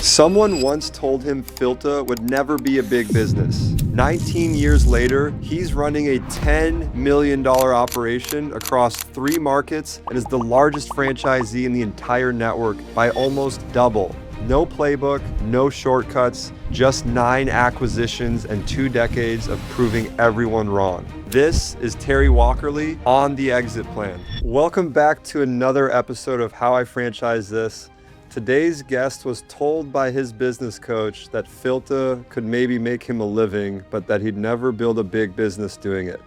Someone once told him Filta would never be a big business. 19 years later, he's running a $10 million operation across 3 markets and is the largest franchisee in the entire network by almost double. No playbook, no shortcuts, just 9 acquisitions and 2 decades of proving everyone wrong. This is Terry Walkerly on the exit plan. Welcome back to another episode of How I Franchise This. Today's guest was told by his business coach that Filta could maybe make him a living, but that he'd never build a big business doing it.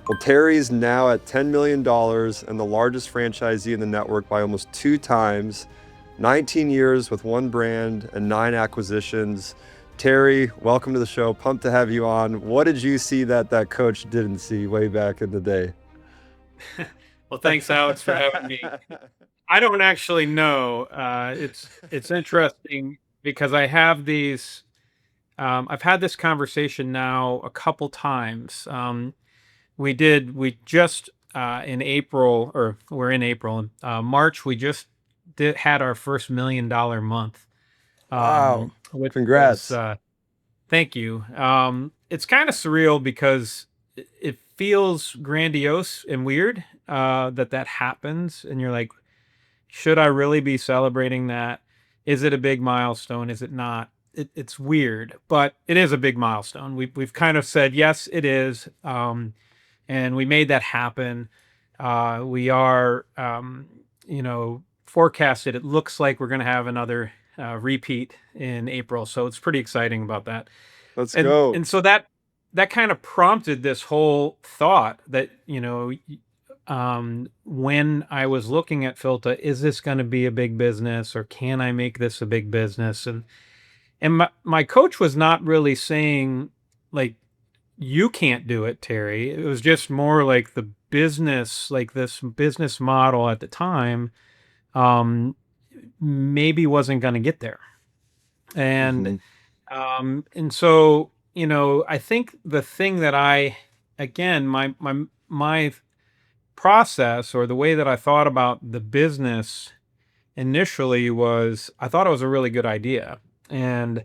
Well, Terry's now at $10 million and the largest franchisee in the network by almost 2 times, 19 years with 1 brand and 9 acquisitions. Terry, welcome to the show. Pumped to have you on. What did you see that coach didn't see way back in the day? Well, thanks, Alex, for having me. I don't actually know. It's interesting because I have these. I've had this conversation now a couple times. We just in April, or we're in April, March. We just had our first $1 million month, Wow. which was Congrats. thank you. It's kind of surreal because it feels grandiose and weird that happens, and you're like, should I really be celebrating that? Is it a big milestone? Is it not? It's weird, but it is a big milestone. We've kind of said yes, it is, and we made that happen. We are, forecasted. It looks like we're going to have another repeat in April, so it's pretty exciting about that. Let's And go. and so that kind of prompted this whole thought that when I was looking at Filta, is this going to be a big business, or can I make this a big business? And my coach was not really saying like, you can't do it, Terry. It was just more like the business, like this business model at the time, um, maybe wasn't going to get there. And Mhm. and so, I think the thing that again, my process, or the way that I thought about the business initially, was I thought it was a really good idea. And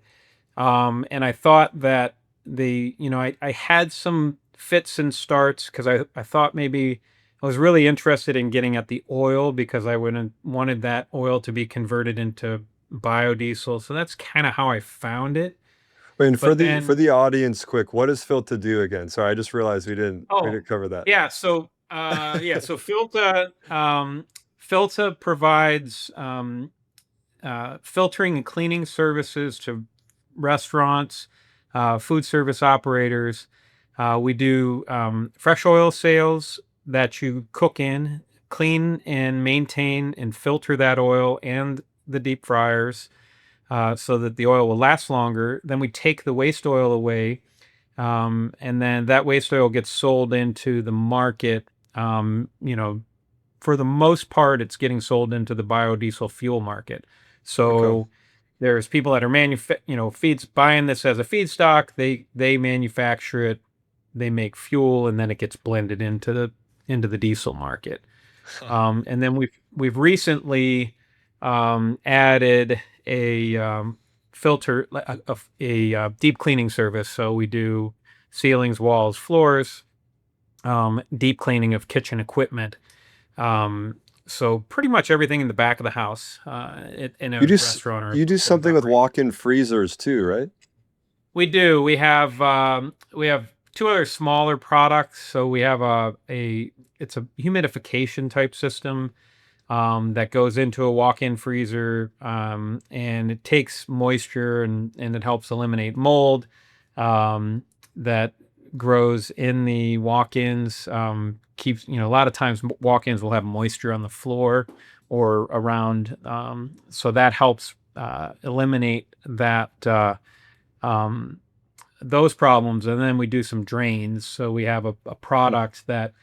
I thought that I had some fits and starts because I thought maybe I was really interested in getting at the oil, because I wouldn't wanted that oil to be converted into biodiesel. So that's kind of how I found it. Wait, and for But the then, audience, quick, what does Filta do again? Sorry, I just realized we oh, didn't cover that. so Filta provides filtering and cleaning services to restaurants, food service operators. We do fresh oil sales that you cook in, clean and maintain and filter that oil and the deep fryers, so that the oil will last longer. Then we take the waste oil away, and then that waste oil gets sold into the market. For the most part, it's getting sold into the biodiesel fuel market. Okay. So there's people that are feeds buying this as a feedstock. They manufacture it, they make fuel, and then it gets blended into the diesel market. And then we've recently added a filter, deep cleaning service. So we do ceilings, walls, floors, deep cleaning of kitchen equipment. Um, so pretty much everything in the back of the house, in You a do s- restaurant or a you do food service something with operation. walk-in freezers too, right? We do. We have 2 other smaller products. So we have it's a humidification type system, that goes into a walk-in freezer, and it takes moisture, and it helps eliminate mold, that grows in the walk-ins. Keeps, a lot of times walk-ins will have moisture on the floor or around, so that helps eliminate um, those problems. And then we do some drains. So we have a Hmm. product that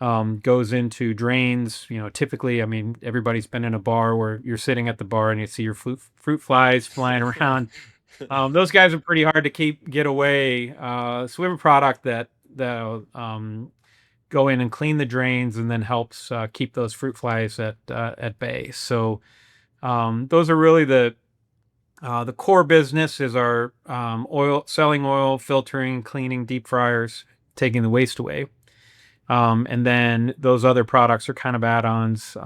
goes into drains. Typically, I mean, everybody's been in a bar where you're sitting at the bar and you see your fruit flies flying around. Those guys are pretty hard to get away. So we have a product that go in and clean the drains, and then helps keep those fruit flies at bay. So those are really The core business is our oil, selling oil, filtering, cleaning, deep fryers, taking the waste away. And then those other products are kind of add-ons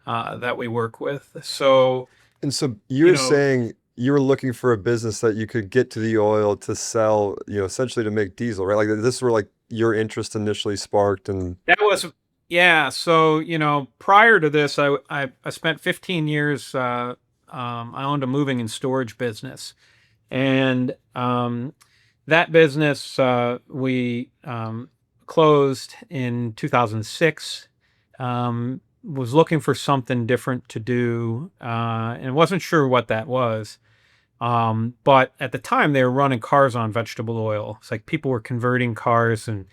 that we work with. So, And so you you're know, saying you were looking for a business that you could get to the oil to sell, essentially to make diesel, right? Like this is where like your interest initially sparked and that was, yeah. So, prior to this, I spent 15 years, I owned a moving and storage business. And that business we closed in 2006. Was looking for something different to do and wasn't sure what that was. But at the time, they were running cars on vegetable oil. It's like people were converting cars and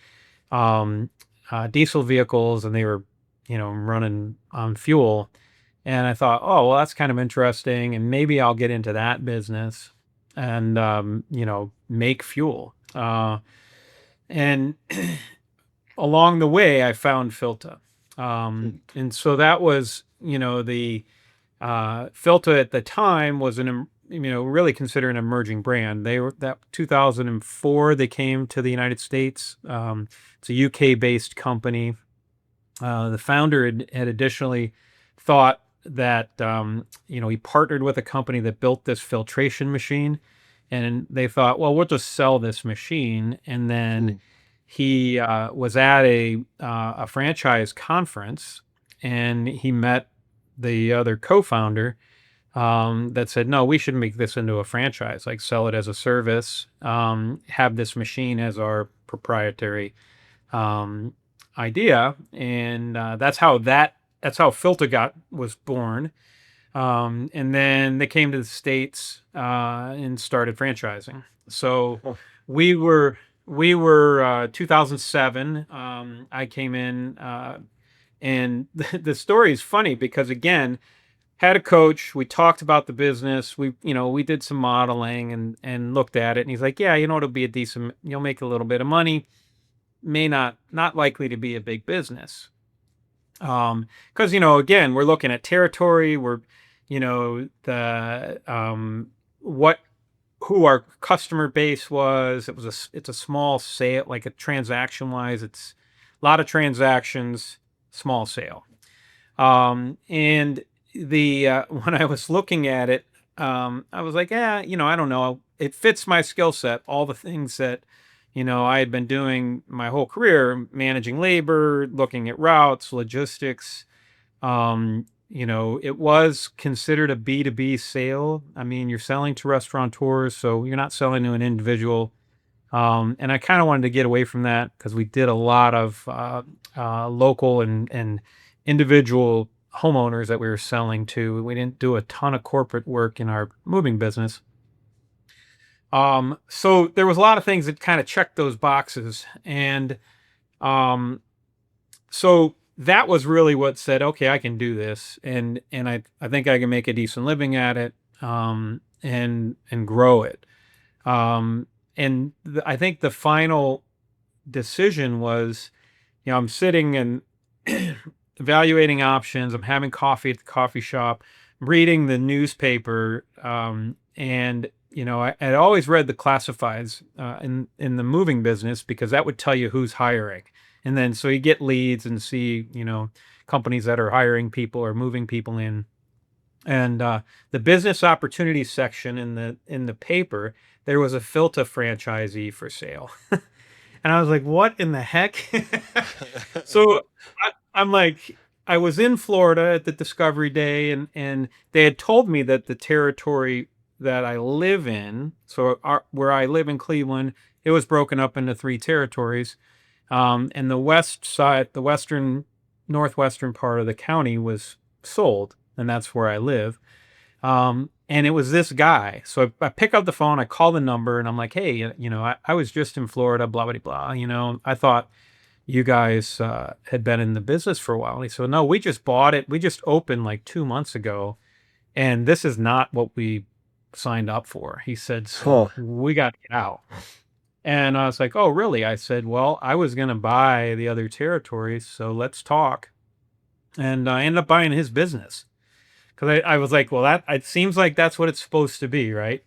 um, diesel vehicles, and they were, running on fuel. And I thought, oh, well, that's kind of interesting, and maybe I'll get into that business and make fuel. And along the way, I found Filta, and so that was, the Filta at the time was really considered an emerging brand. They were that 2004 they came to the United States. It's a UK based company. The founder had additionally thought that he partnered with a company that built this filtration machine, and they thought, well, we'll just sell this machine. And then Hmm. he was at a franchise conference, and he met the other co-founder that said, no, we should make this into a franchise, like sell it as a service, have this machine as our proprietary um, idea, and that's how Filter got was born. And then they came to the states and started franchising. So Huh. we were 2007. I came in, and the story is funny because again, had a coach. We talked about the business. We did some modeling and looked at it, and he's like, yeah, it'll be a decent. You'll make a little bit of money, may not likely to be a big business. Because again, we're looking at territory. We're, the what who our customer base was. It's a small sale, like a transaction wise. It's a lot of transactions, small sale. And the when I was looking at it, I was like, yeah, I don't know. It fits my skill set. All the things that, I had been doing my whole career, managing labor, looking at routes, logistics. It was considered a B2B sale. I mean, you're selling to restaurateurs, so you're not selling to an individual. And I kind of wanted to get away from that because we did a lot of local and individual homeowners that we were selling to. We didn't do a ton of corporate work in our moving business. So there was a lot of things that kind of checked those boxes. And um, so that was really what said, okay, I can do this. And I think I can make a decent living at it and grow it. Um, and I think the final decision was, I'm sitting and evaluating options. I'm having coffee at the coffee shop, reading the newspaper, and I'd always read the classifieds in the moving business because that would tell you who's hiring, and then so you get leads and see companies that are hiring people or moving people in. And the business opportunities section in the paper, there was a Filta franchisee for sale. And I was like, what in the heck? So I'm like, I was in Florida at the Discovery Day, and they had told me that the territory that I live in, so where I live in Cleveland, it was broken up into three territories. And the west side, the northwestern part of the county was sold, and that's where I live. And it was this guy. So I pick up the phone, I call the number, and I'm like, hey, I was just in Florida, blah, blah, blah. I thought you guys had been in the business for a while. And he said, no, we just bought it. We just opened like 2 months ago. And this is not what we signed up for. He said, Huh. so we got to get out. And I was like, oh, really? I said, well, I was going to buy the other territories. So let's talk. And I ended up buying his business because I was like, well, that it seems like that's what it's supposed to be, right?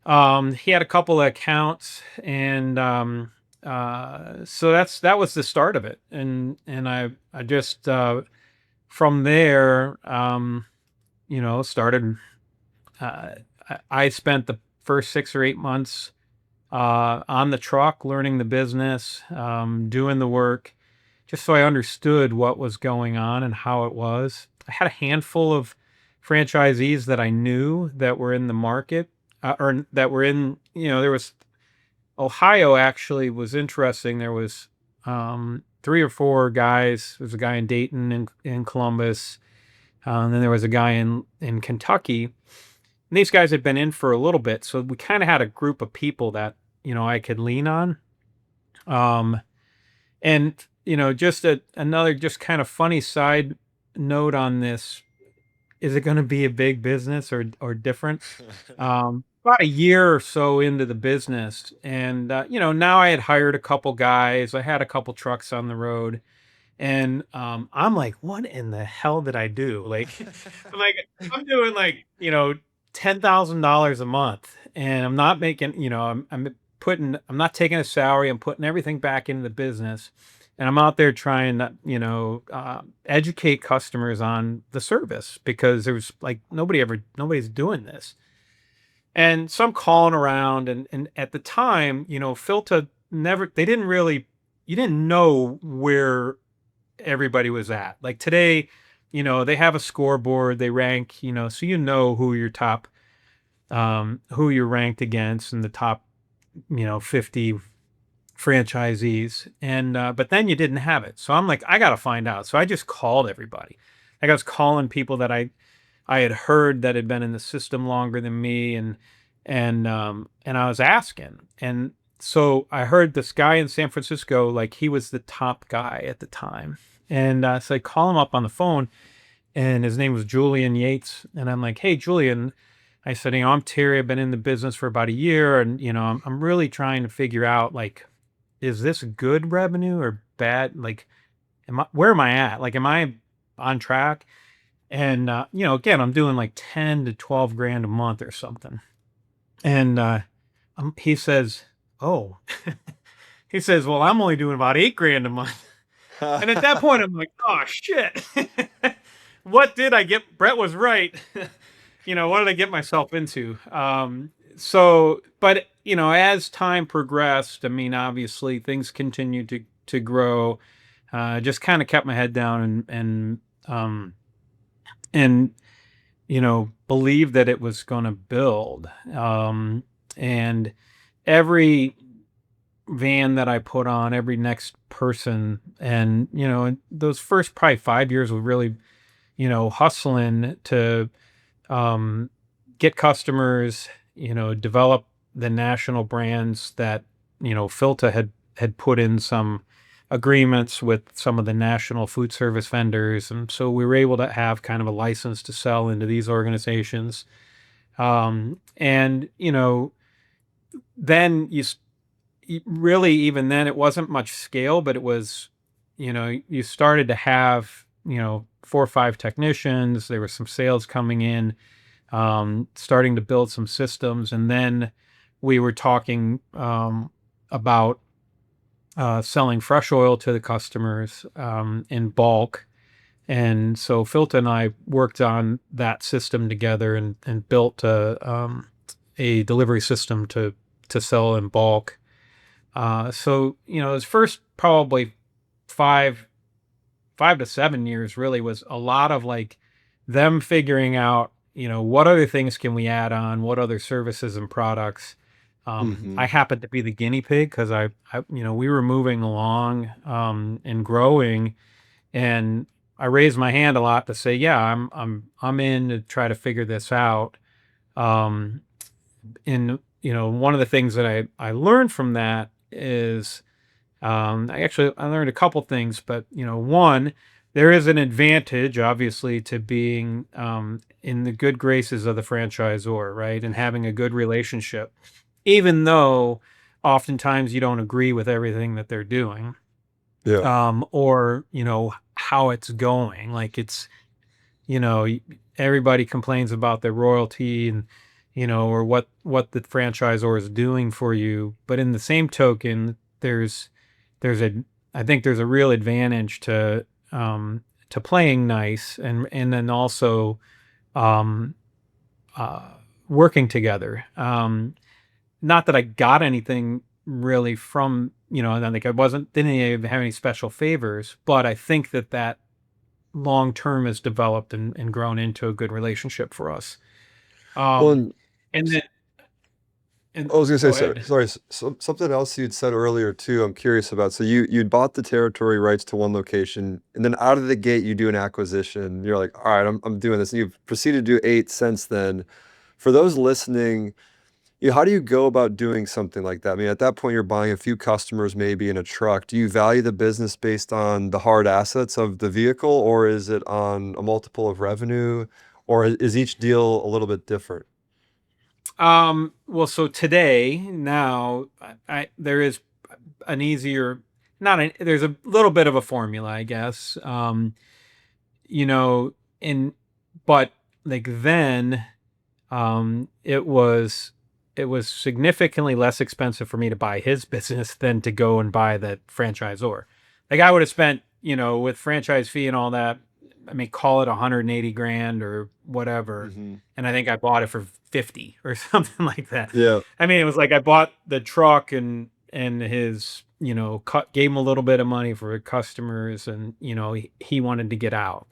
He had a couple of accounts, and so that was the start of it, and I just from there, started. Uh, I spent the first 6 or 8 months on the truck, learning the business, doing the work, just so I understood what was going on and how it was. I had a handful of franchisees that I knew that were in the market, or that were in, there was Ohio actually was interesting. There was 3 or 4 guys. There was a guy in Dayton and in Columbus, and then there was a guy in Kentucky. And these guys had been in for a little bit, so we kind of had a group of people that I could lean on. Um, and just another just kind of funny side note on this: is it going to be a big business or different? About a year or so into the business, and now I had hired a couple guys. I had a couple trucks on the road, and I'm like, what in the hell did I do? Like, I'm like, I'm doing like $10,000 a month, and I'm not making, I'm not taking a salary. I'm putting everything back into the business, and I'm out there trying to, educate customers on the service, because there's like nobody's doing this. And so I'm calling around, and at the time, Filta never, they didn't really, you didn't know where everybody was at. Like today, they have a scoreboard, they rank, so who your top, who you're ranked against in the top, 50 franchisees. And but then you didn't have it. So I'm like, I gotta find out. So I just called everybody. Like I was calling people that I had heard that had been in the system longer than me, and I was asking. And so I heard this guy in San Francisco, like he was the top guy at the time. And so I call him up on the phone, and his name was Julian Yates. And I'm like, hey, Julian, I said, I'm Terry. I've been in the business for about a year, and I'm really trying to figure out, like, is this good revenue or bad? Like, where am I at? Like, am I on track? And again, I'm doing like 10 to 12 grand a month or something. And he says, oh, he says, well, I'm only doing about 8 grand a month. And at that point, I'm like, oh shit. What did I get? Brett was right. What did I get myself into? But as time progressed, I mean, obviously things continued to grow. Just kind of kept my head down, and believed that it was going to build. And every van that I put on, every next person, and those first probably 5 years were really hustling to get customers, develop the national brands that Filta had put in some agreements with some of the national food service vendors, and so we were able to have kind of a license to sell into these organizations. And then really, even then, it wasn't much scale, but it was, you started to have 4 or 5 technicians. There was some sales coming in, starting to build some systems, and then we were talking about selling fresh oil to the customers in bulk. And so Filta and I worked on that system together, and built a delivery system to sell in bulk. So his first probably 5 to 7 years really was a lot of like them figuring out, what other things can we add on, what other services and products. Hmm. I happened to be the guinea pig, because we were moving along and growing, and I raised my hand a lot to say, yeah, I'm in to try to figure this out. Um, and one of the things that I learned from that is, I learned a couple things, but one, there is an advantage, obviously, to being in the good graces of the franchisor, right, and having a good relationship, even though oftentimes you don't agree with everything that they're doing, Yeah. or how it's going. Like it's, you know, everybody complains about their royalty and, or what the franchisor is doing for you. But in the same token, there's a I think there's a real advantage to playing nice, and then also um, uh, working together. Not that I got anything really from, I don't think I didn't even have any special favors, but I think that long term has developed and grown into a good relationship for us. Well, Um, and then, and I was gonna say, go ahead. sorry, something else you'd said earlier too. I'm curious about. So you'd bought the territory rights to one location, and then out of the gate you do an acquisition. You're like, all right, I'm doing this, and you've proceeded to do 8 since then. For those listening, how do you go about doing something like that? I mean, at that point, you're buying a few customers, maybe in a truck. Do you value the business based on the hard assets of the vehicle, or is it on a multiple of revenue, or is each deal a little bit different? Well, so today, now, there is an easier, not an, there's a little bit of a formula, I guess. You know, in, but like then, it was significantly less expensive for me to buy his business than to go and buy the franchisor. Like I would have spent, with franchise fee and all that, I mean, call it 180 grand or whatever. Hmm. And I think I bought it for 50 or something like that. Yeah. I mean, it was like I bought the truck and his, gave him a little bit of money for customers, and he wanted to get out.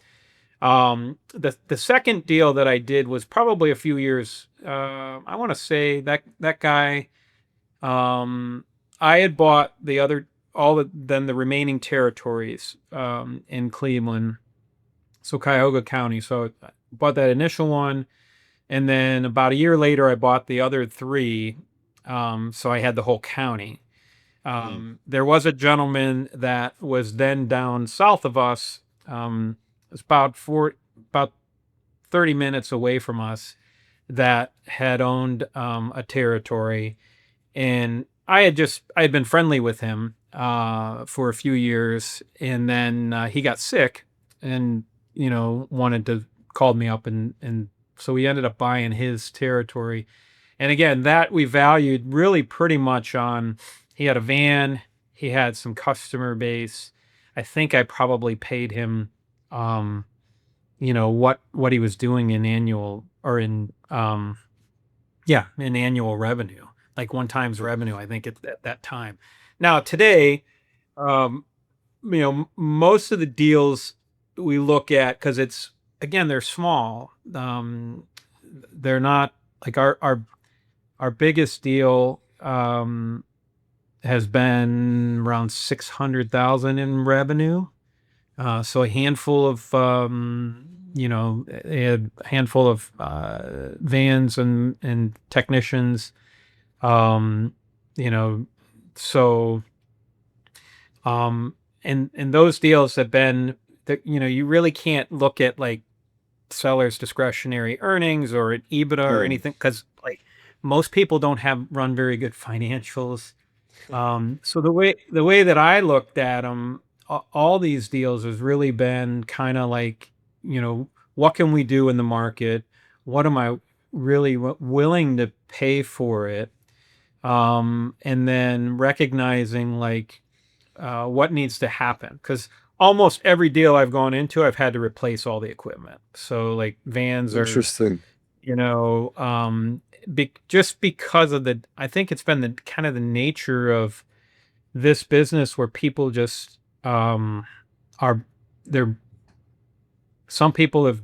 The second deal that I did was probably a few years. I want to say that guy. I had bought then the remaining territories in Cleveland, so Cuyahoga County. So I bought that initial one, and then about a year later, I bought the other three. So I had the whole county. Mm. There was a gentleman that was then down south of us. It's about 30 minutes away from us, that had owned a territory, and I had been friendly with him for a few years, and then he got sick, and wanted to called me up, and so we ended up buying his territory. And again, that we valued really pretty much on, he had a van, he had some customer base. I think I probably paid him what he was doing in annual, or in in annual revenue, like one times revenue, I think at that time. Now today, um most of the deals we look at, because it's, again, they're small. They're not like our biggest deal has been around 600,000 in revenue. So a handful of a handful of vans and technicians. Um, you know, so and those deals have been that, you really can't look at like seller's discretionary earnings or an EBITDA or Mm. anything, because like most people don't have run very good financials. So the way that I looked at them, all these deals has really been kind of like, what can we do in the market? What am I really willing to pay for it? And then recognizing like what needs to happen, because almost every deal I've gone into, I've had to replace all the equipment. So like vans are, Interesting. you know, um, just because of I think it's been the kind of the nature of this business, where people just are they're some people have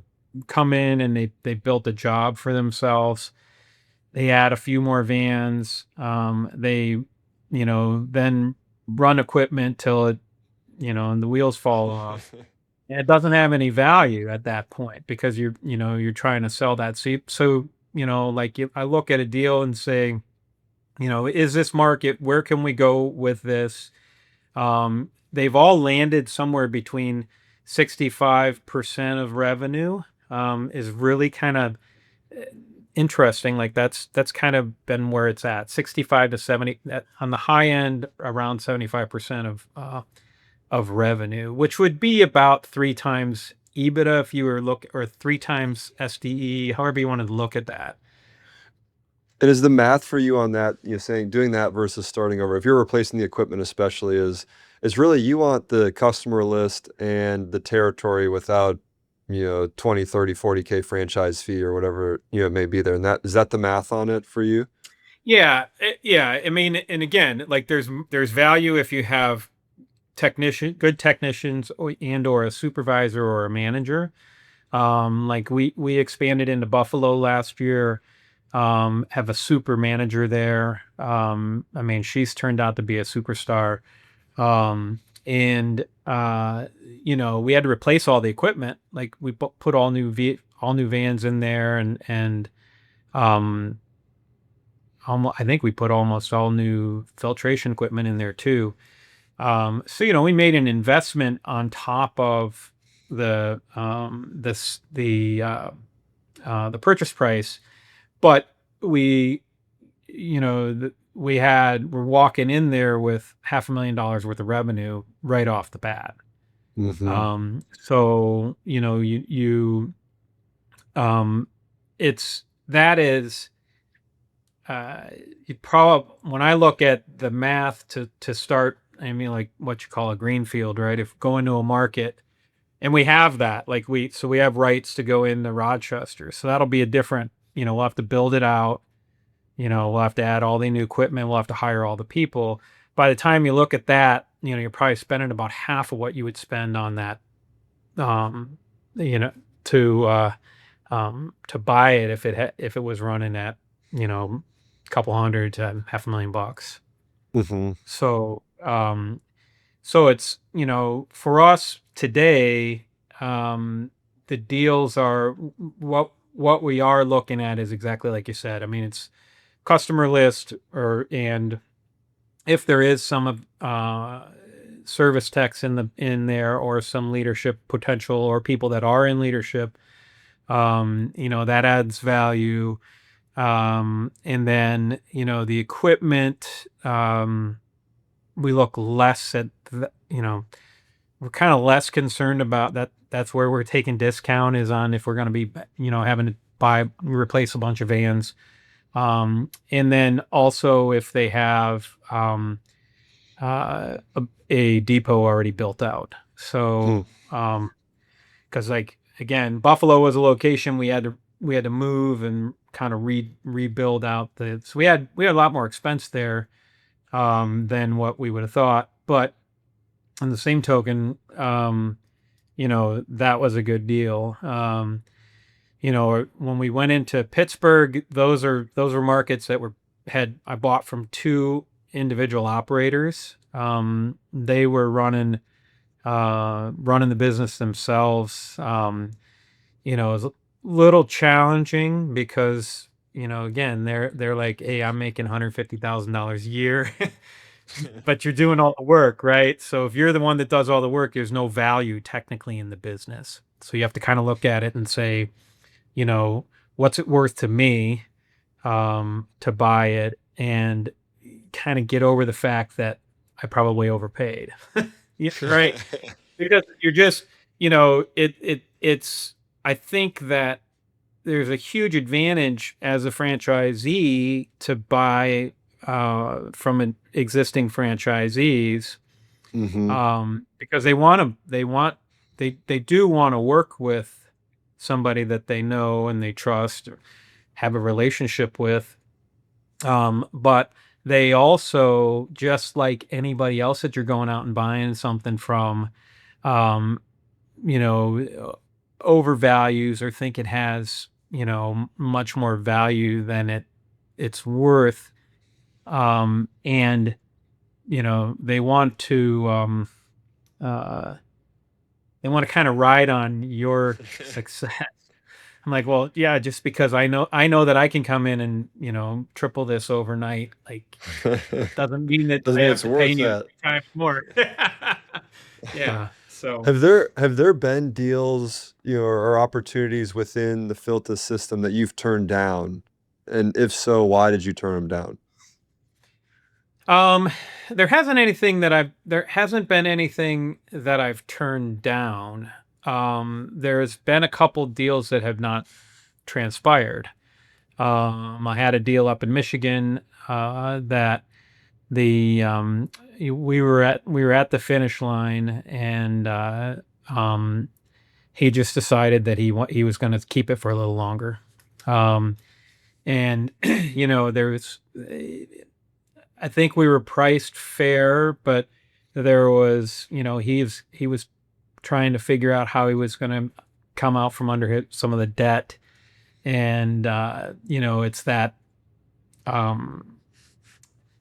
come in and they built a job for themselves. They add a few more vans. They then run equipment till it, and the wheels fall off. And it doesn't have any value at that point, because you're trying to sell that. So like I look at a deal and say, is this market, where can we go with this? They've all landed somewhere between 65% of revenue, is really kind of interesting. Like that's kind of been where it's at, 65 to 70, on the high end, around 75% of revenue, which would be about 3 times EBITDA if you were or 3 times SDE, however you wanted to look at that. And is the math for you on that, saying doing that versus starting over, if you're replacing the equipment especially, is really you want the customer list and the territory without, 20, 30, 40K franchise fee or whatever, it may be there. And that is that the math on it for you? Yeah, yeah. I mean, and again, like there's value if you have good technicians or a supervisor or a manager. Like we expanded into Buffalo last year. Have a super manager there. I mean, she's turned out to be a superstar. And we had to replace all the equipment. Like we put all new vans in there, and um, I think we put almost all new filtration equipment in there too. So we made an investment on top of the purchase price, but we're walking in there with $500,000 worth of revenue right off the bat. Mm-hmm. So um, it's that is you probably when I look at the math to start. I mean, like what you call a greenfield, right? If going to a market, and we have that, like we have rights to go into Rochester, so that'll be a different. We'll have to build it out. We'll have to add all the new equipment. We'll have to hire all the people. By the time you look at that, you're probably spending about half of what you would spend on that, um, you know, to to buy it if it was running at, a couple hundred to $500,000. Mm-hmm. So, so it's, for us today, the deals are what we are looking at is exactly like you said. I mean, it's customer list and if there is some of service techs in there or some leadership potential or people that are in leadership, that adds value. And then the equipment, we look less at we're kind of less concerned about that. That's where we're taking discount is on if we're going to be having to replace a bunch of vans. And then also if they have a depot already built out. So, because like again, Buffalo was a location we had to move and kind of rebuild out so we had a lot more expense there than what we would have thought. But on the same token, that was a good deal. When we went into Pittsburgh, those were markets that I bought from two individual operators. They were running the business themselves. It was a little challenging because, again, they're like, hey, I'm making $150,000 a year, but you're doing all the work, right? So if you're the one that does all the work, there's no value technically in the business. So you have to kind of look at it and say, what's it worth to me to buy it and kind of get over the fact that I probably overpaid. Yeah, right. You're just, it's, I think that there's a huge advantage as a franchisee to buy from existing franchisees Mm-hmm. because they do want to work with somebody that they know and they trust or have a relationship with. But they also, just like anybody else that you're going out and buying something from, um, overvalues or think it has, much more value than it's worth. And, they want to, uh, kind of ride on your success. I'm like, well, yeah, just because I know that I can come in and, triple this overnight, like doesn't mean that Doesn't I mean have it's to pay worth you that. 3 times more. Yeah. So, Have there been deals, or opportunities within the Filta system that you've turned down? And if so, why did you turn them down? um, there hasn't been anything that I've turned down. there's been a couple deals that have not transpired. I had a deal up in Michigan that the we were at the finish line, and he just decided that he was going to keep it for a little longer. And there's I think we were priced fair, but there was he was trying to figure out how he was going to come out from under some of the debt, and it's that um,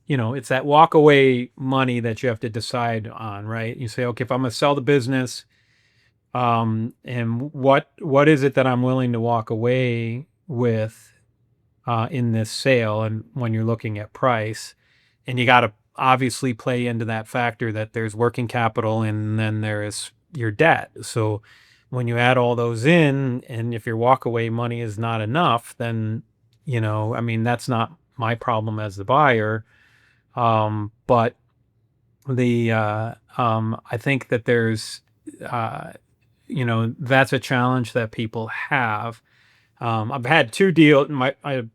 it's that walk away money that you have to decide on, right? You say, okay, if I'm going to sell the business, and what is it that I'm willing to walk away with in this sale? And when you're looking at price, and you got to obviously play into that factor that there's working capital and then there's your debt. So when you add all those in, and if your walk away money is not enough, then I mean, that's not my problem as the buyer. But I think that there's that's a challenge that people have. I've had two deals. I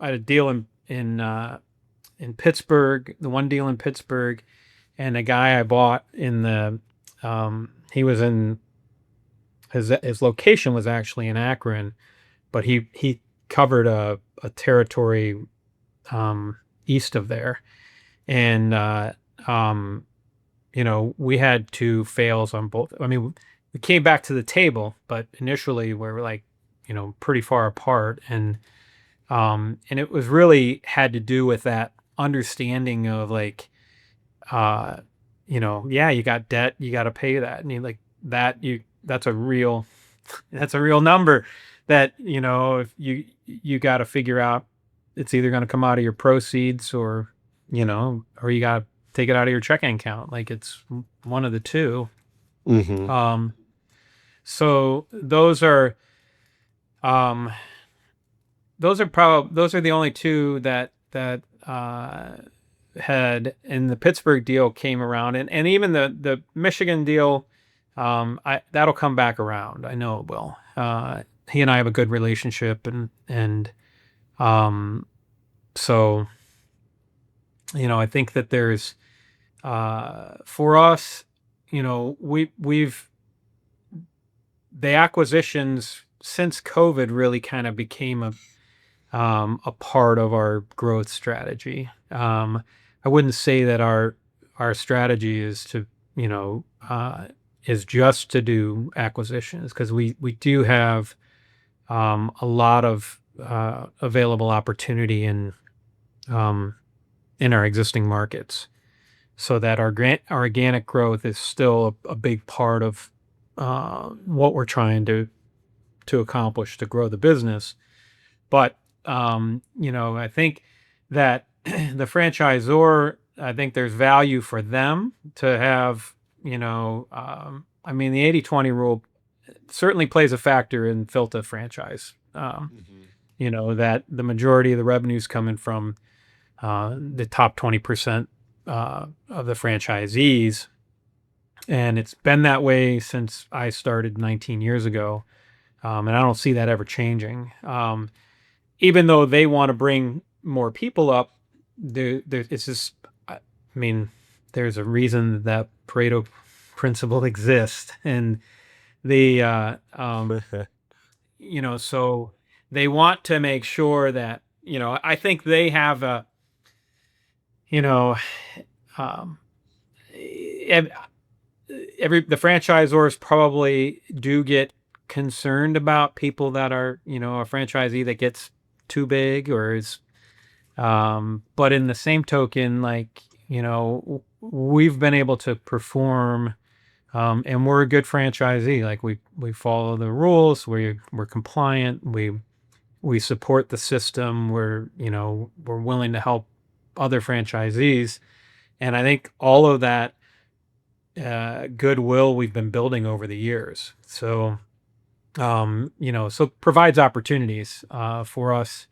had a deal in Pittsburgh, the one deal in Pittsburgh, and a guy I bought in the he was in his location was actually in Akron, but he covered a territory east of there, and we had two fails on both. I mean, we came back to the table, but initially we were like, pretty far apart, and it was really had to do with that understanding of like, yeah, you got debt, you got to pay that, and that's a real, that's a real number that if you got to figure out, it's either going to come out of your proceeds, or you got to take it out of your checking account. Like it's one of the two. Mm-hmm. Um, so um, those are the only two that had, and the Pittsburgh deal came around, and even the Michigan deal, that'll come back around. I know it will. He and I have a good relationship, and so I think that there's for us, we've the acquisitions since COVID really kind of became a part of our growth strategy. I wouldn't say that our strategy is to, is just to do acquisitions, because we do have a lot of available opportunity in our existing markets, so that our organic growth is still a big part of what we're trying to accomplish to grow the business. But I think that the franchisor, I think there's value for them to have, I mean, the 80/20 rule certainly plays a factor in Filta franchise. That the majority of the revenues coming from the top 20% of the franchisees, and it's been that way since I started 19 years ago, and I don't see that ever changing. Even though they want to bring more people up, it's just, I mean, there's a reason that Pareto principle exists, and the so they want to make sure that I think they have a you know um, the franchisors probably do get concerned about people that are a franchisee that gets too big, or is but in the same token, like we've been able to perform, and we're a good franchisee. Like we follow the rules, we're compliant, we support the system, we're willing to help other franchisees, and I think all of that goodwill we've been building over the years. So so provides opportunities for us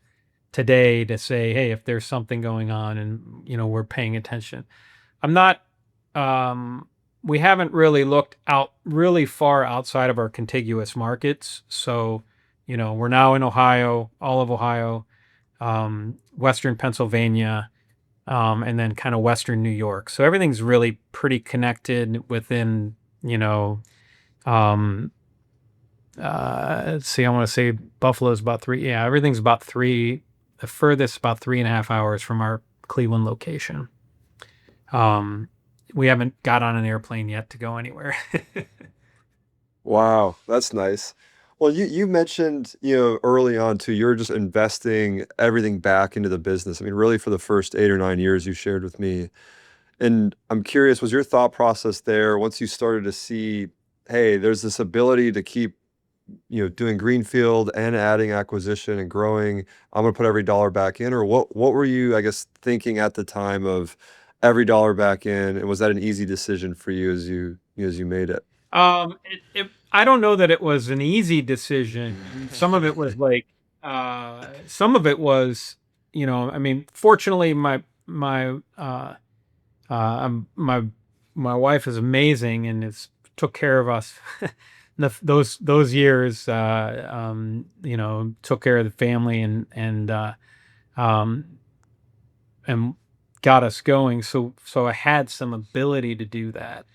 today to say, hey, if there's something going on, and we're paying attention. I'm not we haven't really looked out really far outside of our contiguous markets. So, we're now in Ohio, all of Ohio, Western Pennsylvania, and then kind of Western New York. So everything's really pretty connected within, you know, um, let's see, I want to say Buffalo's about three. Yeah, everything's about three. The furthest about 3.5 hours from our Cleveland location. Um, we haven't got on an airplane yet to go anywhere. Wow, that's nice. Well, you mentioned, early on too, you're just investing everything back into the business. I mean, really for the first 8 or 9 years you shared with me. And I'm curious, was your thought process there once you started to see, hey, there's this ability to keep, doing greenfield and adding acquisition and growing, I'm gonna put every dollar back in, or what were you, I guess, thinking at the time of every dollar back in, and was that an easy decision for you as you made it? I don't know that it was an easy decision. Some of it was like, some of it was, I mean, fortunately, my my wife is amazing and it's took care of us. Those years, took care of the family um, and got us going. So I had some ability to do that,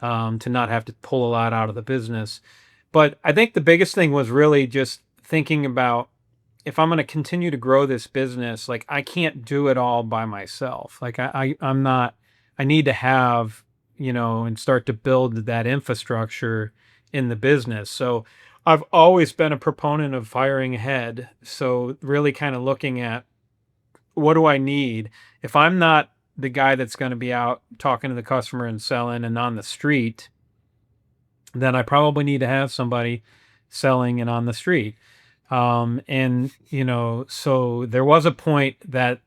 to not have to pull a lot out of the business. But I think the biggest thing was really just thinking about, if I'm going to continue to grow this business, like I can't do it all by myself. Like I'm not, I need to have, and start to build that infrastructure in the business. So I've always been a proponent of hiring ahead. So really kind of looking at, what do I need? If I'm not the guy that's going to be out talking to the customer and selling and on the street, then I probably need to have somebody selling and on the street. And so there was a point that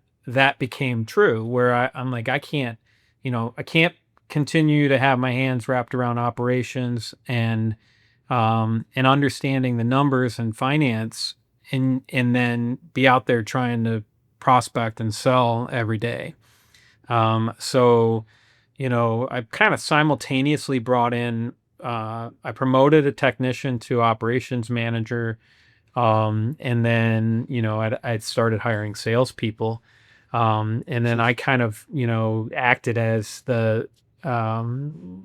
became true where I'm like, I can't continue to have my hands wrapped around operations and understanding the numbers and finance, and then be out there trying to prospect and sell every day. So, I kind of simultaneously brought in, I promoted a technician to operations manager. And then, I'd started hiring salespeople. And then I kind of, acted as the, CFO,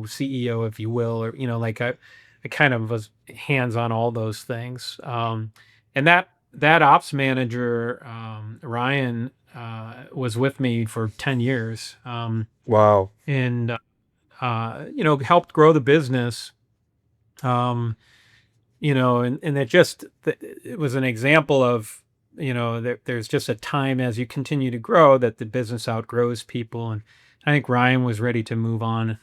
CEO, if you will, or, like I kind of was hands on all those things. And that ops manager, Ryan, was with me for 10 years. Wow. And, helped grow the business. Um, and it was an example of, there's just a time as you continue to grow that the business outgrows people. And I think Ryan was ready to move on,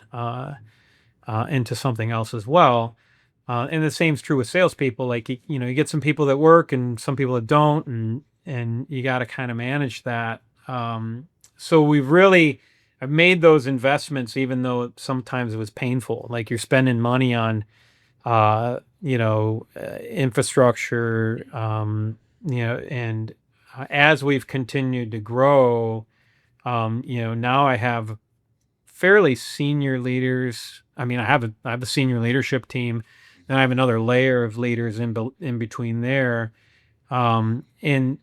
into something else as well. And the same's true with salespeople. Like, you get some people that work and some people that don't, and you got to kind of manage that. So I've made those investments, even though sometimes it was painful. Like, you're spending money on, infrastructure, and as we've continued to grow, now I have fairly senior leaders. I mean, I have a senior leadership team, and I have another layer of leaders in between there. And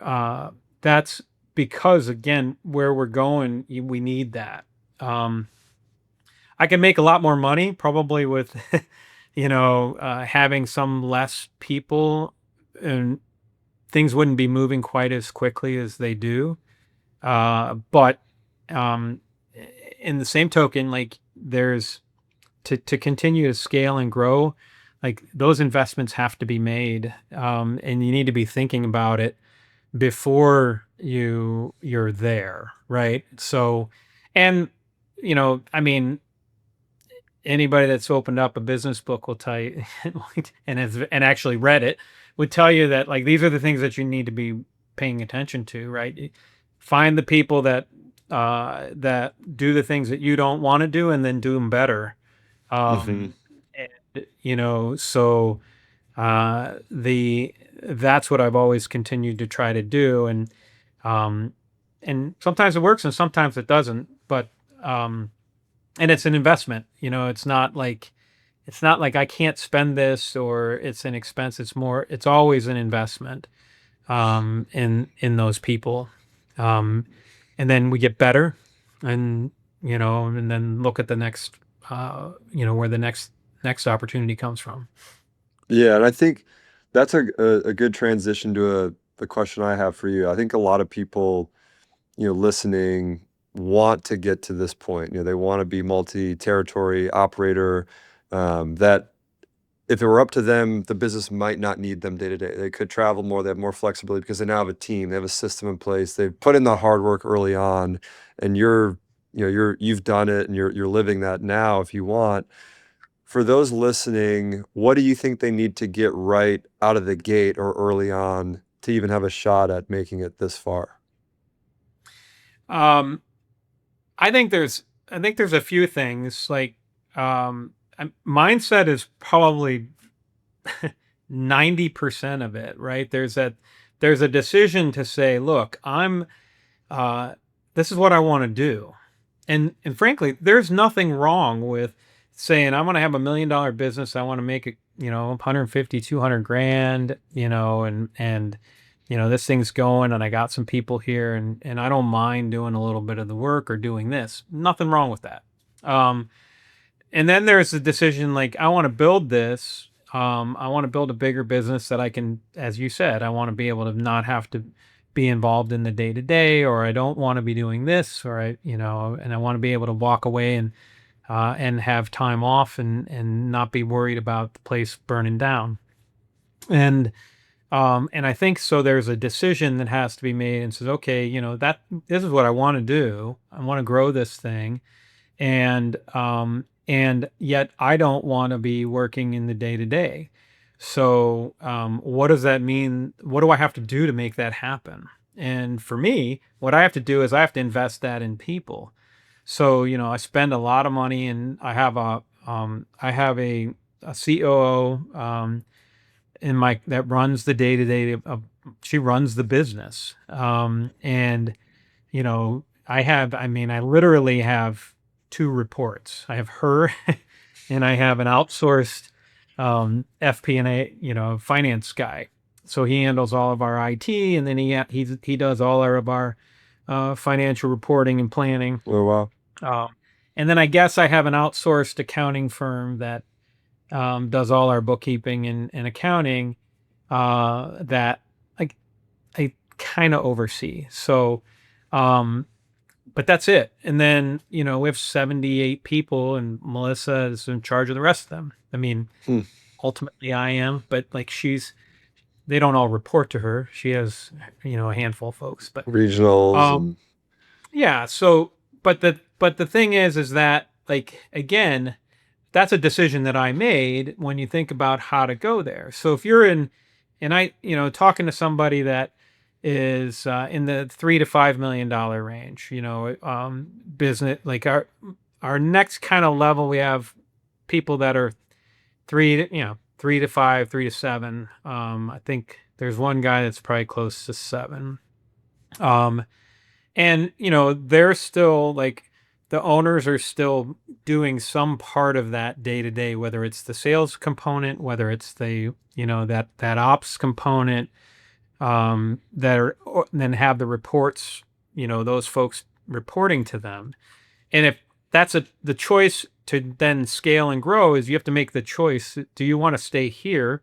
uh, that's because, again, where we're going, we need that. Um, I can make a lot more money probably with, having some less people, and things wouldn't be moving quite as quickly as they do. But um, in the same token, like, there's to continue to scale and grow, like, those investments have to be made, and you need to be thinking about it before you're there, right? So, and I mean, anybody that's opened up a business book will tell you, and actually read it, would tell you that, like, these are the things that you need to be paying attention to, right? Find the people that do the things that you don't want to do, and then do them better. Hmm. And so the that's what I've always continued to try to do. Um and sometimes it works and sometimes it doesn't, but and it's an investment. It's not like I can't spend this or it's an expense. It's always an investment in those people. Um, and then we get better, and and then look at the next, where the next opportunity comes from. Yeah, and I think that's a good transition to the question I have for you. I think a lot of people, listening want to get to this point. They want to be multi-territory operator, that if it were up to them, the business might not need them day to day. They could travel more, they have more flexibility because they now have a team, they have a system in place, they've put in the hard work early on, and you've done it and you're living that now if you want. For those listening, what do you think they need to get right out of the gate or early on to even have a shot at making it this far? Um, I think there's a few things like, mindset is probably 90% of it, right? There's a decision to say, look, uh, this is what I want to do. And frankly, there's nothing wrong with saying I want to have $1 million business. I want to make it, 150, 200 grand, and this thing's going and I got some people here and I don't mind doing a little bit of the work or doing this. Nothing wrong with that. Um, and then there's the decision like I want to build this. I want to build a bigger business that I can, as you said, I want to be able to not have to be involved in the day to day, or I don't want to be doing this, or and I want to be able to walk away and have time off and not be worried about the place burning down. And I think so. There's a decision that has to be made and says, okay, that this is what I want to do. I want to grow this thing, and yet I don't want to be working in the day to day. So what does that mean? What do I have to do to make that happen? And for me, what I have to do is I have to invest that in people. So I spend a lot of money, and I have a COO in my that runs the day to day. She runs the business, and I literally have two reports. I have her and I have an outsourced FP&A, finance guy. So he handles all of our IT, and then he does all of our financial reporting and planning. Oh, wow. Um, and then I guess I have an outsourced accounting firm that does all our bookkeeping and accounting, that I kind of oversee. So, um, but that's it. And then, we have 78 people and Melissa is in charge of the rest of them. I mean, Hmm. ultimately I am, but like they don't all report to her. She has, a handful of folks, but, Regionals um, and yeah. So, but the thing is that like, again, that's a decision that I made when you think about how to go there. So if you're and I, talking to somebody that is in the $3 to $5 million range, business like our next kind of level, we have people that are 3 to 5, 3 to 7. I think there's one guy that's probably close to 7. Um, and they're still like the owners are still doing some part of that day to day, whether it's the sales component, whether it's the that ops component, that are then have the reports, those folks reporting to them. And if that's the choice to then scale and grow, is you have to make the choice: do you want to stay here,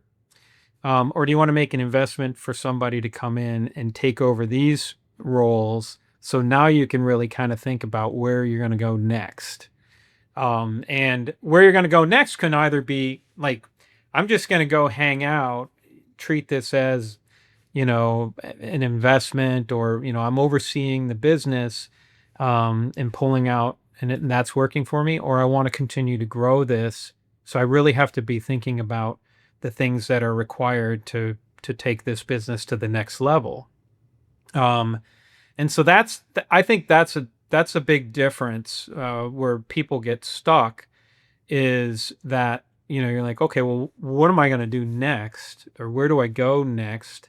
or do you want to make an investment for somebody to come in and take over these roles? So now you can really kind of think about where you're going to go next. And where you're going to go next can either be like, I'm just going to go hang out, treat this as, an investment, or, I'm overseeing the business, and pulling out, and that's working for me, or I want to continue to grow this. So I really have to be thinking about the things that are required to take this business to the next level. Um, and so I think that's a big difference, where people get stuck, is that, you're like, okay, well, what am I going to do next? Or where do I go next?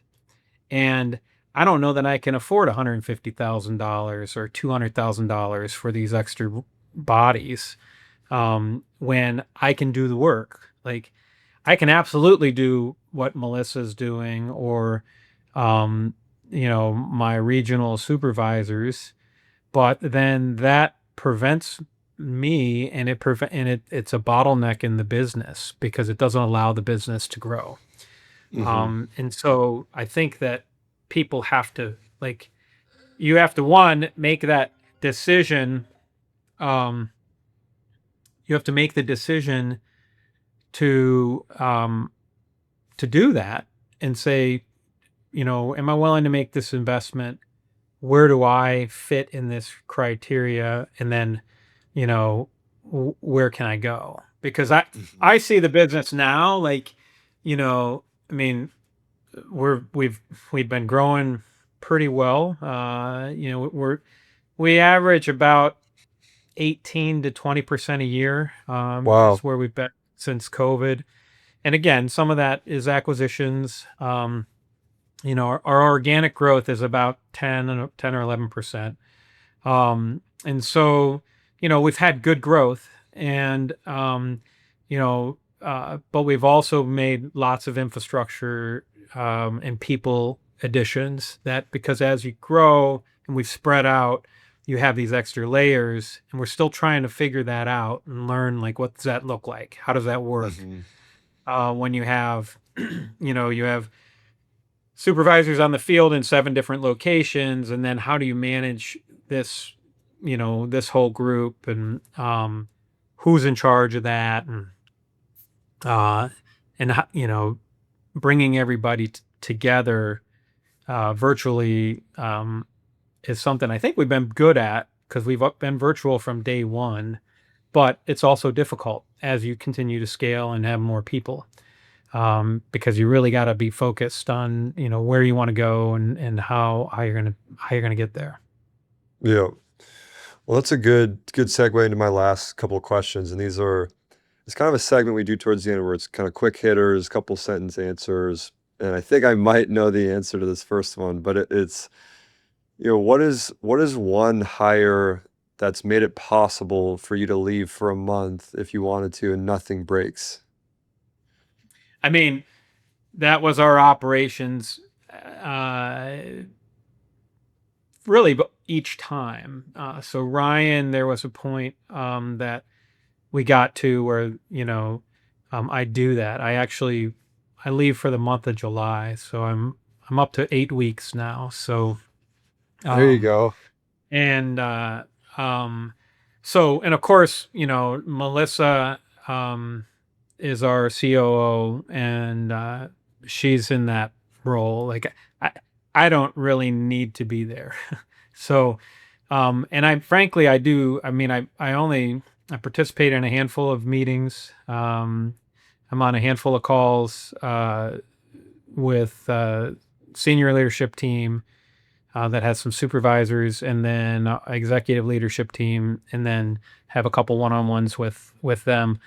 And I don't know that I can afford $150,000 or $200,000 for these extra bodies, when I can do the work. Like I can absolutely do what Melissa's doing, or um, my regional supervisors, but then that prevents me, and it's a bottleneck in the business because it doesn't allow the business to grow. Hmm. And so I think that people have to, like, you have to, one, make that decision. Um, you have to make the decision to do that and say, am I willing to make this investment? Where do I fit in this criteria? And then, where can I go? Because Hmm. I see the business now, like, I mean, we've been growing pretty well. We average about 18 to 20% a year. Wow. Is where we've been since COVID. And again, some of that is acquisitions. Our organic growth is about 10 or 11%. And so, we've had good growth, and but we've also made lots of infrastructure and people additions, that because as you grow and we've spread out, you have these extra layers, and we're still trying to figure that out and learn, like, what does that look like? How does that work? Hmm. When you have, you have supervisors on the field in 7 different locations, and then how do you manage this, this whole group, and who's in charge of that, uh bringing everybody together virtually, is something I think we've been good at because we've been virtual from day one, but it's also difficult as you continue to scale and have more people, because you really got to be focused on, where you want to go, and how you're gonna get there. Yeah. Well, that's a good segue into my last couple of questions, and these are it's kind of a segment we do towards the end where it's kind of quick hitters, couple sentence answers, and I think I might know the answer to this first one, but it's what is one hire that's made it possible for you to leave for a month if you wanted to and nothing breaks? I mean, that was our operations, uh, really, but each time. So Ryan, there was a point that we got to where, I do that. I leave for the month of July, so I'm up to 8 weeks now. So There you um, go. and um, and of course, Melissa is our COO, and she's in that role. Like, I, I don't really need to be there. So, and I frankly, I do. I mean, I participate in a handful of meetings. I'm on a handful of calls with senior leadership team that has some supervisors, and then executive leadership team, and then have a couple one-on-ones with them,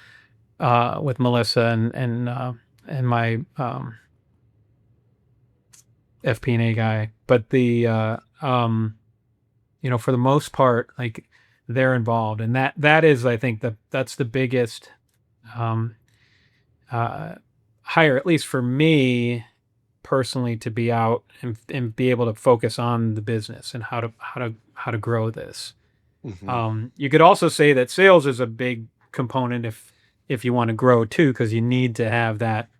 with Melissa, and my FP&A guy. But for the most part, like, they're involved, and that is, I think, that's the biggest um, uh, hire, at least for me personally, to be out and be able to focus on the business and how to grow this. Hmm. You could also say that sales is a big component if you want to grow too, because you need to have that.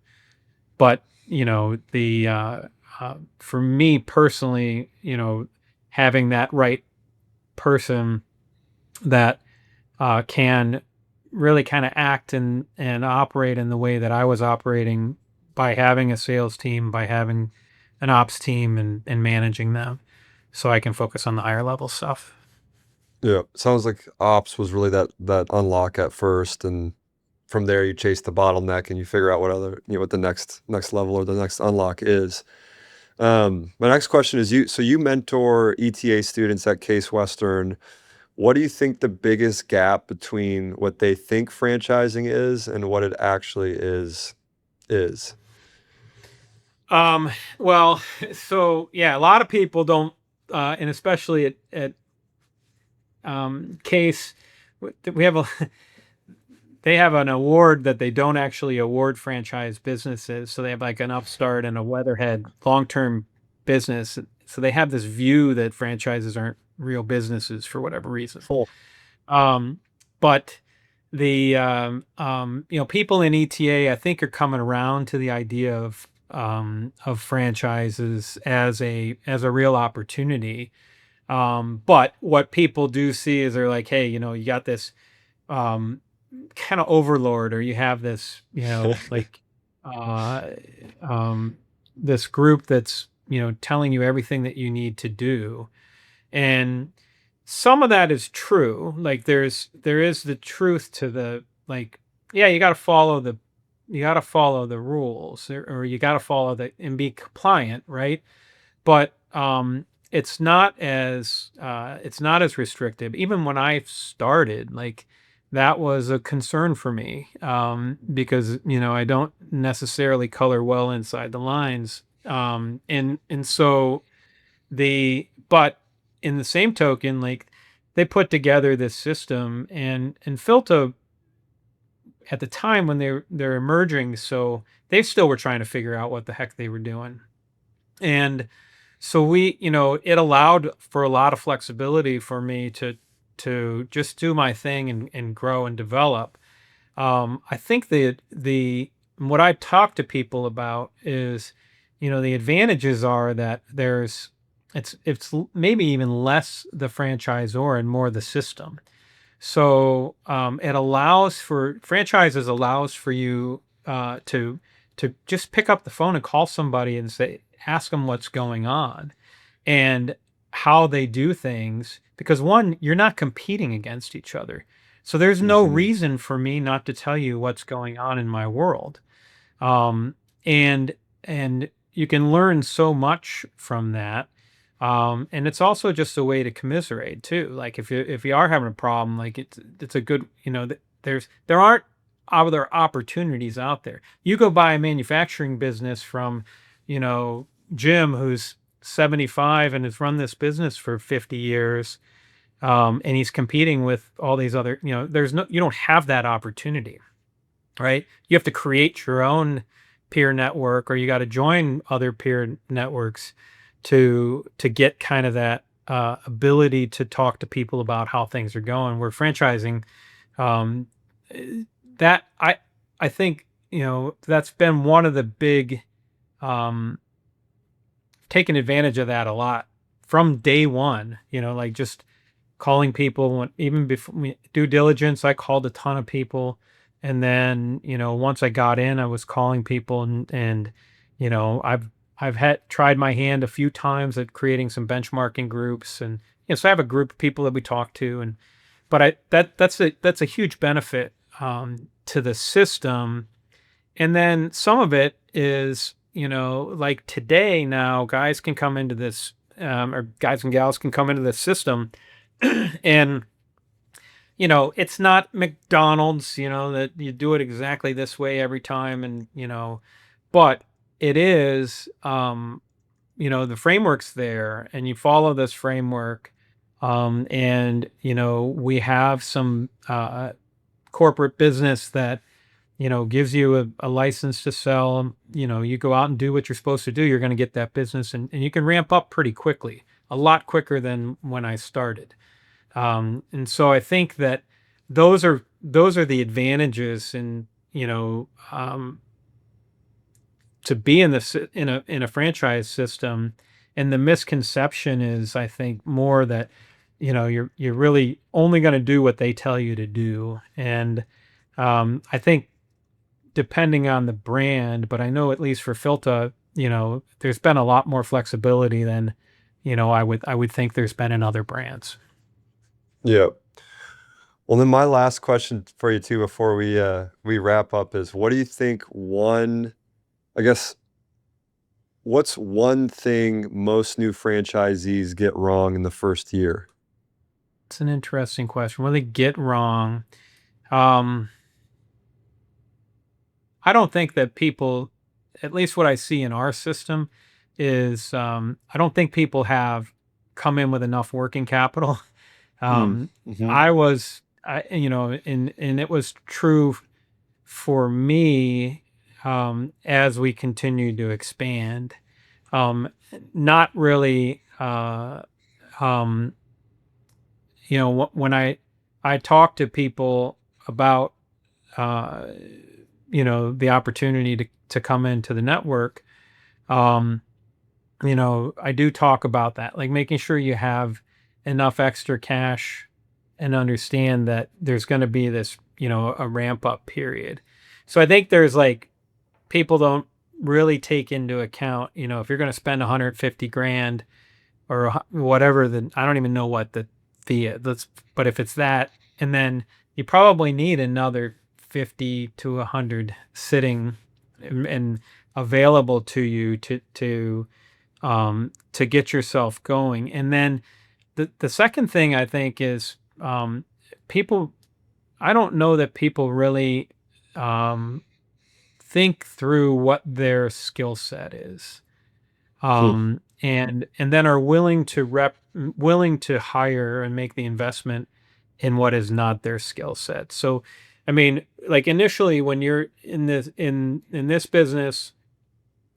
But the for me personally, having that right person that can really kind of act and operate in the way that I was operating, by having a sales team, by having an ops team, and managing them, so I can focus on the higher level stuff. Yeah, sounds like ops was really that unlock at first, and from there you chase the bottleneck and you figure out what the next level or the next unlock is. My next question is you mentor ETA students at Case Western. What do you think the biggest gap between what they think franchising is and what it actually is? Um, well, so yeah, a lot of people don't, and especially at Case, we have a they have an award that they don't actually award franchise businesses. So they have like an upstart and a weatherhead long-term business. So they have this view that franchises aren't real businesses for whatever reason. Oh, Um, but the people in ETA, I think, are coming around to the idea of franchises as a real opportunity. But what people do see is they're like, hey, you got this um, kind of overlord, or you have this, like uh, um, this group that's telling you everything that you need to do, and some of that is true. Like there is the truth to the, like, yeah, you got to follow the rules, or you got to follow the and be compliant, right? But it's not as restrictive. Even when I started, like, that was a concern for me, because I don't necessarily color well inside the lines, and so but in the same token, like, they put together this system, and Filta at the time when they're emerging, so they still were trying to figure out what the heck they were doing. And so it allowed for a lot of flexibility for me to just do my thing and grow and develop. I think the what I talk to people about is, the advantages are that maybe even less the franchisor and more the system. So it allows for franchises allows for you to just pick up the phone and call somebody and ask them what's going on and how they do things, because one, you're not competing against each other. So there's no mhm. reason for me not to tell you what's going on in my world. Um, and and you can learn so much from that. And it's also just a way to commiserate too. Like, if you are having a problem, like, it's a good, there aren't other opportunities out there. You go buy a manufacturing business from, you know, Jim, who's 75 and has run this business for 50 years. And he's competing with all these other, you don't have that opportunity, right? You have to create your own peer network, or you got to join other peer networks to get kind of that ability to talk to people about how things are going. Where franchising, um, that I think, that's been one of the big, um, taken advantage of that a lot from day one. Like, just calling people even before due diligence. I called a ton of people, and then once I got in, I was calling people, and I've had tried my hand a few times at creating some benchmarking groups, and so I have a group of people that we talk to, and but that's a huge benefit to the system. And then some of it is, like today, now guys can come into this, or guys and gals can come into this system, and it's not McDonald's, that you do it exactly this way every time, and but it is, the framework's there, and you follow this framework, and we have some corporate business that gives you a license to sell. You go out and do what you're supposed to do, you're going to get that business, and you can ramp up pretty quickly, a lot quicker than when I started. And so I think that those are the advantages, and to be in a franchise system. And the misconception is, I think, more that you're really only going to do what they tell you to do. And I think, depending on the brand, but I know at least for Filta, there's been a lot more flexibility than I would think there's been in other brands. Yeah. Well, then my last question for you too, before we wrap up, is what do you think I guess, what's one thing most new franchisees get wrong in the first year? It's an interesting question. What do they get wrong? Um, I don't think that people, at least what I see in our system, is, I don't think people have come in with enough working capital. Mm, Um, hmm. I was and it was true for me, as we continued to expand. Um, Not really, um, when I talk to people about, uh, the opportunity to come into the network, um, I do talk about that, like making sure you have enough extra cash and understand that there's going to be this, a ramp up period. So I think there's like, people don't really take into account, if you're going to spend 150 grand or whatever, then I don't even know what the fee is. But if it's that, and then you probably need another 50 to 100 sitting and available to you to get yourself going. And then the second thing I think is, people. I don't know that people really, um, think through what their skill set is, Hmm. and then are willing to hire and make the investment in what is not their skill set. So, I mean, like initially when you're in this business,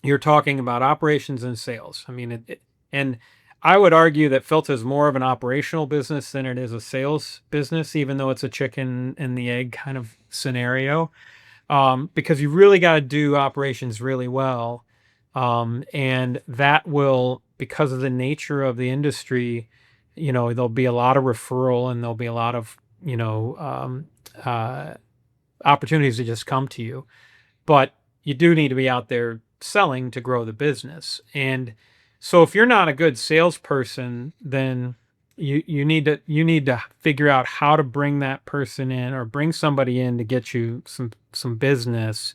you're talking about operations and sales. I mean, and I would argue that Filta is more of an operational business than it is a sales business, even though it's a chicken and the egg kind of scenario, because you really got to do operations really well. And that will, because of the nature of the industry, there'll be a lot of referral and there'll be a lot of, uh, opportunities to just come to you. But you do need to be out there selling to grow the business. And so if you're not a good salesperson, then you need to figure out how to bring that person in or bring somebody in to get you some business,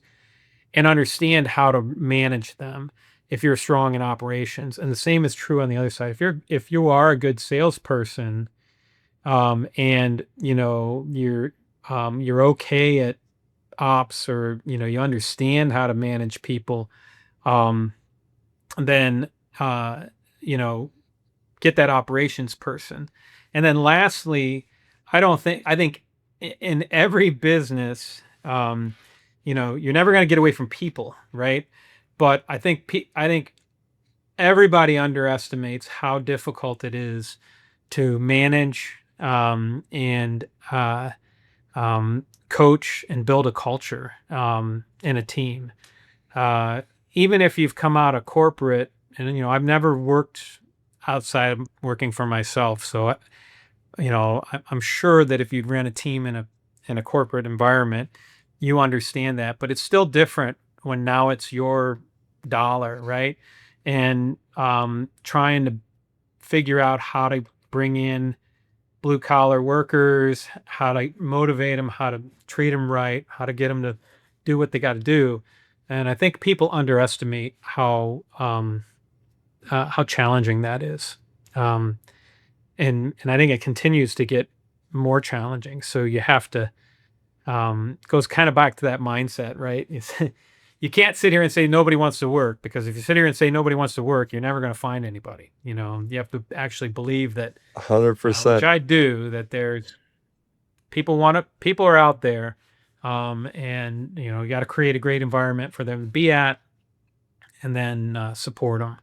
and understand how to manage them if you're strong in operations. And the same is true on the other side. If you are a good salesperson, and you're okay at ops, or you understand how to manage people, um then you know get that operations person. And then lastly, I think in every business, you're never going to get away from people, right? But I think everybody underestimates how difficult it is to manage, and coach and build a culture, in a team. Even if you've come out of corporate, and I've never worked outside of working for myself, so I'm sure that if you'd ran a team in a corporate environment, you understand that. But it's still different when now it's your dollar, right? And trying to figure out how to bring in blue collar workers, how to motivate them, how to treat them right, how to get them to do what they got to do. And I think people underestimate how challenging that is. Um, and I think it continues to get more challenging. So you have to, goes kind of back to that mindset, right? You can't sit here and say nobody wants to work, because if you sit here and say nobody wants to work, you're never going to find anybody. You have to actually believe that, which 100%. I do, that there's people are out there, and you got to create a great environment for them to be at, and then support them,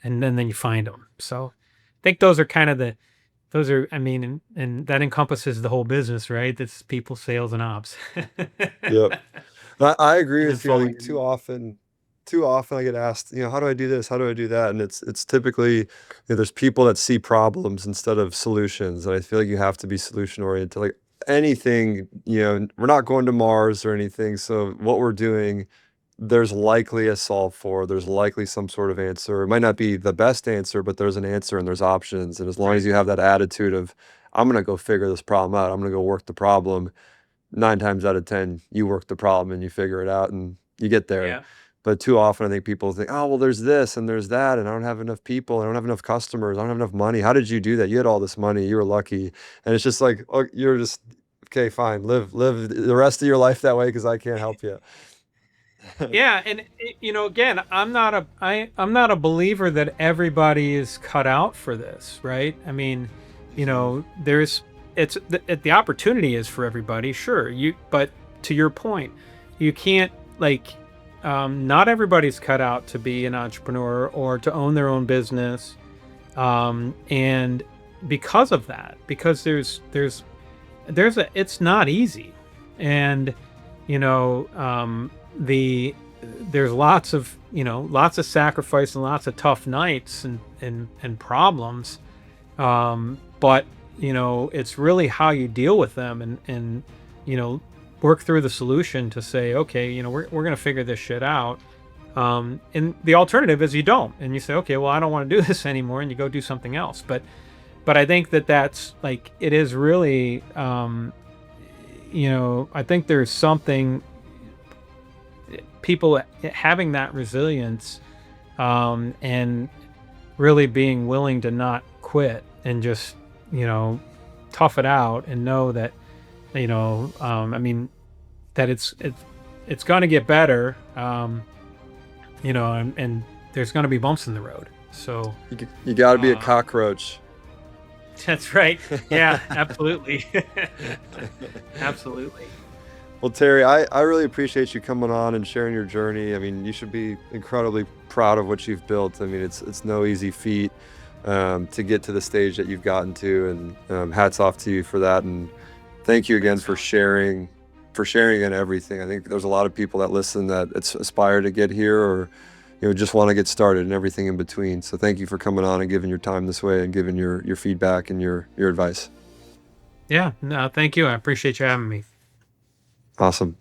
and then you find them. So I think those are, I mean, and that encompasses the whole business, right? That's people, sales, and ops. Yep. I agree And then with you. I falling think in. too often I get asked, how do I do this? How do I do that? And it's typically, there's people that see problems instead of solutions. And I feel like you have to be solution oriented. Like anything, we're not going to Mars or anything. So what we're doing, there's likely a solve for, there's likely some sort of answer. It might not be the best answer, but there's an answer and there's options. And as long as Right. you have that attitude of, I'm gonna go figure this problem out, I'm gonna go work the problem, 9 times out of 10, you work the problem and you figure it out and you get there. Yeah. But too often, I think people think, oh, well, there's this and there's that, and I don't have enough people, I don't have enough customers, I don't have enough money. How did you do that? You had all this money, you were lucky. And it's just like, oh, you're just, okay, fine, live the rest of your life that way because I can't help you. Yeah, and again, I'm not a believer that everybody is cut out for this, right? I mean, there's the opportunity is for everybody, sure. But to your point, you can't like, not everybody's cut out to be an entrepreneur or to own their own business. And because of that, because it's not easy. And, you know, there's lots of sacrifice and lots of tough nights and problems. But, it's really how you deal with them and, work through the solution to say, okay, we're going to figure this shit out. And the alternative is you don't, and you say, okay, well, I don't want to do this anymore. And you go do something else. But I think that's like, it is really, I think there's something, people having that resilience, and really being willing to not quit and just, tough it out and know that, that it's going to get better, and there's going to be bumps in the road. So you got to be a cockroach. That's right. Yeah, absolutely. Absolutely. Well, Terry, I really appreciate you coming on and sharing your journey. I mean, you should be incredibly proud of what you've built. I mean, it's no easy feat to get to the stage that you've gotten to, and hats off to you for that. And thank you again for sharing and everything. I think there's a lot of people that listen that aspire to get here, or just want to get started, and everything in between. So thank you for coming on and giving your time this way and giving your feedback and your advice. Yeah, no, thank you. I appreciate you having me. Awesome.